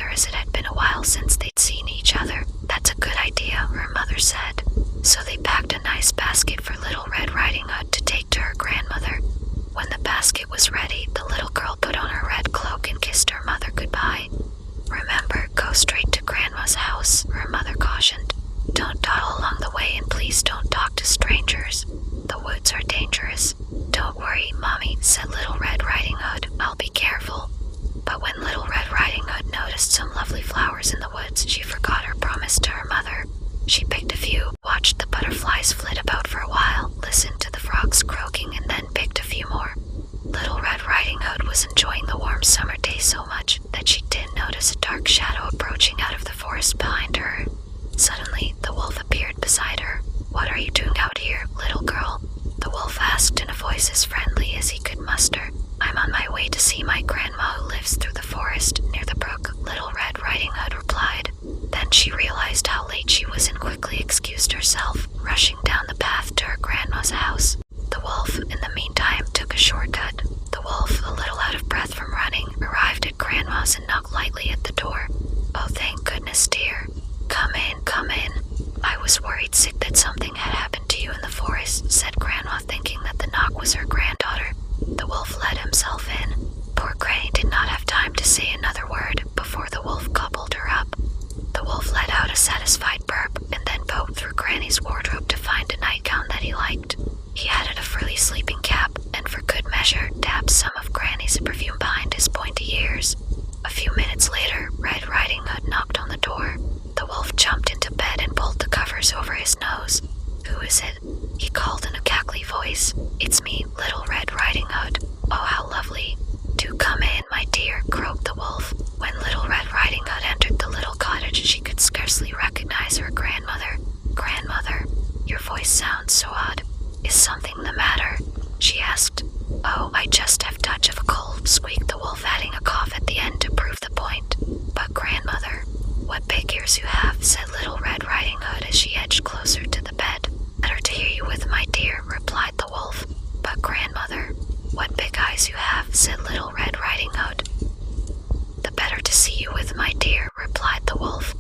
grandmother as it had been a while since they'd seen each other. "That's a good idea," her mother said. So they packed a nice basket for Little Red Riding Hood to take to her grandmother. When the basket was ready, the little girl put on her red cloak and kissed her mother goodbye. "Remember, go straight to Grandma's house," her mother cautioned. "Don't dawdle along the way and please don't talk to strangers. The woods are dangerous." "Don't worry, Mommy," said Little Red Riding Hood. "I'll be careful." But when Little Red Riding Hood noticed some lovely flowers in the woods, she forgot her promise to her mother. She picked a few, watched the butterflies flit about for a while, listened to the frogs croaking, and then picked a few more. Little Red Riding Hood was enjoying the warm summer day so much that she didn't notice a dark shadow approaching out of the forest behind her. Suddenly, the wolf appeared beside her. "What are you doing out here, little girl?" the wolf asked in a voice as friendly as he could muster. "I'm on my way to see my grandma who lives through the forest near the brook," Little Red Riding Hood replied. Then she realized how late she was and quickly excused herself, rushing down the path to her grandma's house. The wolf, in the meantime, took a shortcut. The wolf, a little out of breath from running, arrived at Grandma's and knocked lightly at the door. "Oh, thank goodness, dear. Come in, come in. I was worried sick that something had happened to you in the forest," said Grandma, thinking that the knock was her granddaughter. The wolf let himself in. Poor Granny did not have time to say another word before the wolf gobbled her up. The wolf let out a satisfied burp and then poked through Granny's wardrobe to find a nightgown that he liked. He added a frilly sleeping cap and for good measure dabbed some of Granny's perfume behind his pointy ears. A few minutes later, Red Riding Hood knocked on the door. The wolf jumped into bed and pulled the covers over his nose. "Who is it?" he called in a cackly voice. "It's me, Little Red Riding Hood. Oh, how lovely." "Do come in, my dear," croaked the wolf. When Little Red Riding Hood entered the little cottage, she could scarcely recognize her grandmother. "Grandmother, your voice sounds so odd. Is something the matter?" she asked. "Oh, I just have a touch of a cold," squeaked the wolf, adding a cough at the end to prove the point. "But grandmother, what big ears you have," said Little Red Riding Hood as she edged closer to the bed. "Better to hear you with, my dear," replied the wolf. "But grandmother, what big eyes you have," said Little Red Riding Hood. "The better to see you with, my dear," replied the wolf.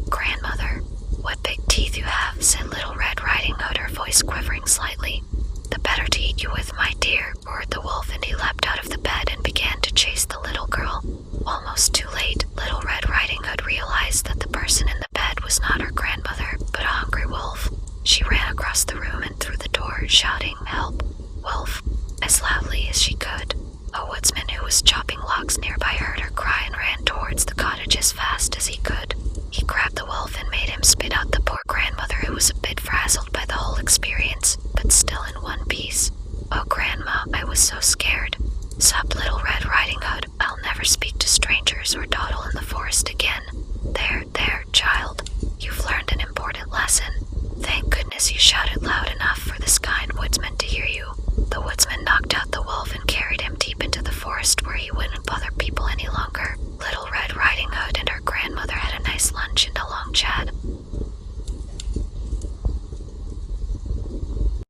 "Grandmother, what big teeth you have," said Little Red Riding Hood, her voice quivering slightly. "The better to eat you with, my dear," roared the wolf, and he leapt out of the bed and began to chase the little girl. Almost too late, Little Red Riding Hood realized that the person in the bed was not her grandmother, but a hungry wolf. She ran across the room and through the door, shouting, "Help, wolf," as loudly as she could. A woodsman who was chopping logs nearby heard her cry and ran towards the cottage as fast as he could. He grabbed the wolf and made him spit out the poor grandmother, who was a bit frazzled by the whole experience, but still in one piece. "Oh, Grandma, I was so scared," sobbed Little Red Riding Hood. "I'll never speak to strangers or dawdle in the forest again." There, child. You've learned an important lesson. Thank goodness you shouted loud enough for this kind woodsman to hear you.